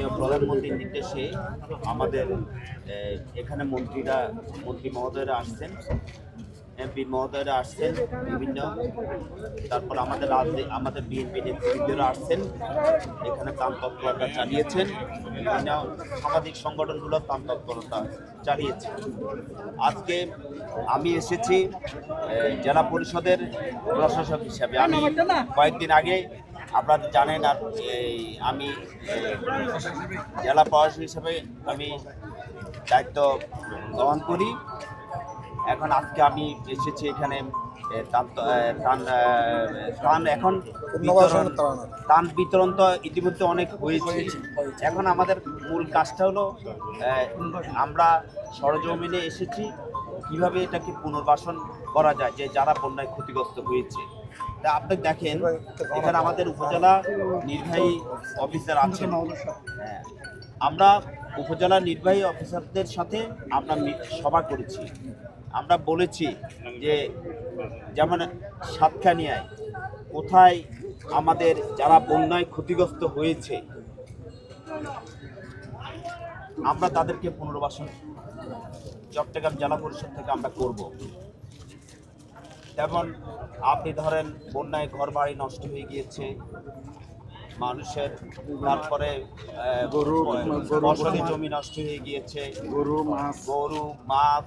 মাননীয় প্রধানমন্ত্রীর নির্দেশে আমাদের এখানে মন্ত্রী মহোদয়রা আসছেন, এমপি মহোদয়রা আসছেন বিভিন্ন, তারপর আমাদের বিএনপি নেতৃবৃন্দরা আসছেন, এখানে ত্রাণ তৎপরতা চালিয়েছেন, বিভিন্ন সামাজিক সংগঠনগুলো ত্রাণ তৎপরতা চালিয়েছে। আজকে আমি এসেছি জেলা পরিষদের প্রশাসক হিসাবে। আমি কয়েকদিন আগে আপনারা জানেন, আর আমি জেলা প্রশাসক হিসাবে আমি দায়িত্ব গ্রহণ করি। এখন আজকে আমি এসেছি এখানে এখন ত্রাণ বিতরণ তো ইতিমধ্যে অনেক হয়েছে। এখন আমাদের মূল কাজটা হলো আমরা সরজমিনে এসেছি কিভাবে এটাকে পুনর্বাসন করা যায়, যে যারা বন্যায় ক্ষতিগ্রস্ত হয়েছে। তা আপনি দেখেন এখানে আমাদের উপজেলা নির্বাহী অফিসার আছেন। আমরা উপজেলা নির্বাহী অফিসারদের সাথে আমরা সভা করেছি। আমরা বলেছি যে যেমন সাতখানিয়ায় কোথায় আমাদের যারা বন্যায় ক্ষতিগ্রস্ত হয়েছে আমরা তাদেরকে পুনর্বাসন চট্টগ্রাম জেলা পরিষদ থেকে আমরা করব। যেমন আপনি ধরেন বন্যায় ঘরবাড়ি নষ্ট হয়ে গিয়েছে মানুষের, তারপরে ফসলি জমি নষ্ট হয়ে গিয়েছে, গরু মাছ